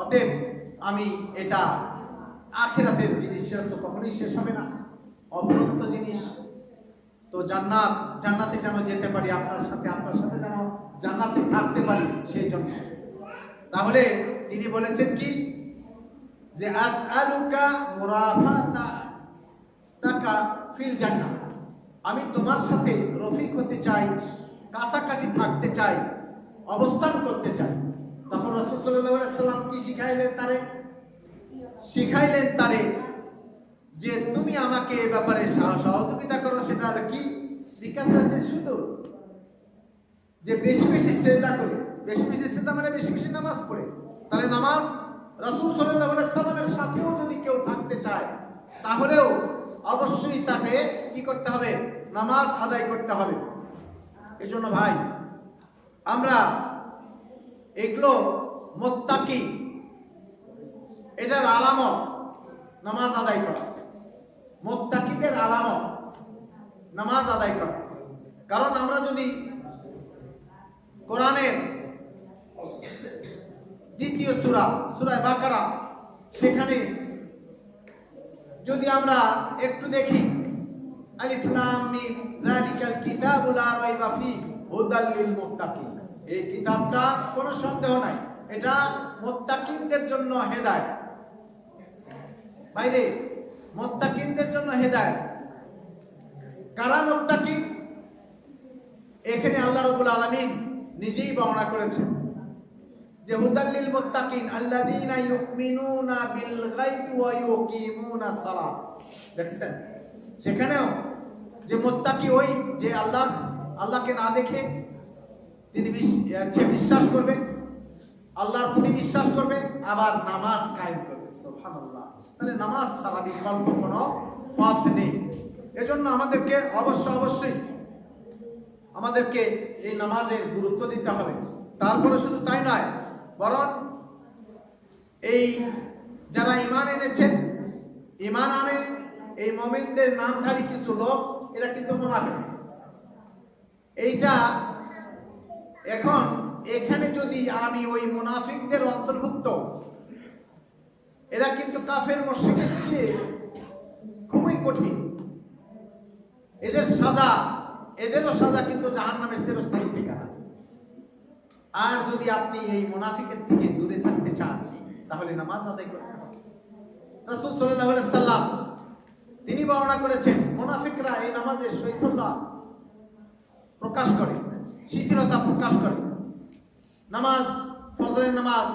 অতএব আমি এটা আখিরাতের জিনিস, তো কখনোই শেষ হবে না, অপরন্ত জিনিস। তো জান্নাতে যেন যেতে পারি, আপনার সাথে যেন জান্নাতে থাকতে পারি, সেই জন্য। তাহলে তিনি বলেছেন কি, যে আসআলুকা মুরাফাতাকা ফিল জান্নাহ, আমি তোমার সাথে রফিক হতে চাই, কাছাকাছি থাকতে চাই, অবস্থান করতে চাই। তখন রাসূল সাল্লাল্লাহু আলাইহি সাল্লাম কি শিখাইলেন তারে, যে তুমি আমাকে এ ব্যাপারে সহযোগিতা করো। সেটা হলো কি, বিকাশে শুধু যে বেশি বেশি সিজদা করে, বেশি বেশি সিজদা মানে বেশি বেশি নামাজ পড়ে। তাহলে নামাজ রাসূল সাল্লাল্লাহু আলাইহি সাল্লামের সাথেও যদি কেউ থাকতে চায়, তাহলেও অবশ্যই তাকে কি করতে হবে, নামাজ আদায় করতে হবে। এজন্য ভাই, আমরা এগুলো মুত্তাকি, এটার আলামত নামাজ আদায় করা, মুত্তাকিদের আলামত নামাজ আদায় করা। কারণ আমরা যদি কোরআনের দ্বিতীয় সূরা বাকারা, সেখানে যদি আমরা একটু দেখি, আলিফ লাম মিম যালিকাল কিতাবু লা রাইবা ফীহি হুদাল লিল মুত্তাকিন, এই কিতাবটা কোনো সন্দেহ নাই, এটা মুত্তাকিনদের জন্য হেদায়েত। বাইরে মুত্তাকিনদের জন্য হেদায়েত। কারা মুত্তাকিন? এখানে আল্লাহ রাব্বুল আলামিন নিজেই বর্ণনা করেছেন যে হুদাল লিল মুত্তাকিন আল্লাযীনা ইউমিনুনা বিল গায়বি ওয়া ইউকিমুনাস সালাত। দেখছেন সেখানেও যে মুত্তাকি ওই যে আল্লাহকে না দেখে তিনি বিশ্বাস করবে, আল্লাহর প্রতি বিশ্বাস করবে, আবার নামাজ কায়েম করবে। সুবহানাল্লাহ। তাহলে নামাজ ছাড়া বিকল্প কোনো পথ নেই। এজন্য আমাদেরকে অবশ্যই আমাদেরকে এই নামাজের গুরুত্ব দিতে হবে। তারপরে শুধু তাই নয়, বরং এই যারা ঈমান এনেছেন, ঈমান আনে এই মুমিনদের নামধারী কিছু লোক, এরা কিন্তু মুনাফিক। এইটা এখন এখানে যদি আমি ওই মুনাফিকদের অন্তর্ভুক্ত, এরা কিন্তু কাফের মুশরিকের চেয়ে খুবই কঠিন। এদেরও সাজা কিন্তু জাহান্নামের চিরস্থায়ী ঠিকানা। আর যদি আপনি এই মুনাফিকের থেকে দূরে থাকতে চান, তাহলে নামাজ আদায় করতে হবে। রাসূল সাল্লাল্লাহু আলাইহি সাল্লাম তিনি বর্ণনা করেছেন, মুনাফিকরা এই নামাজে শৈথল্যতা প্রকাশ করে, শিথিলতা প্রকাশ করে। নামাজ, ফজরের নামাজ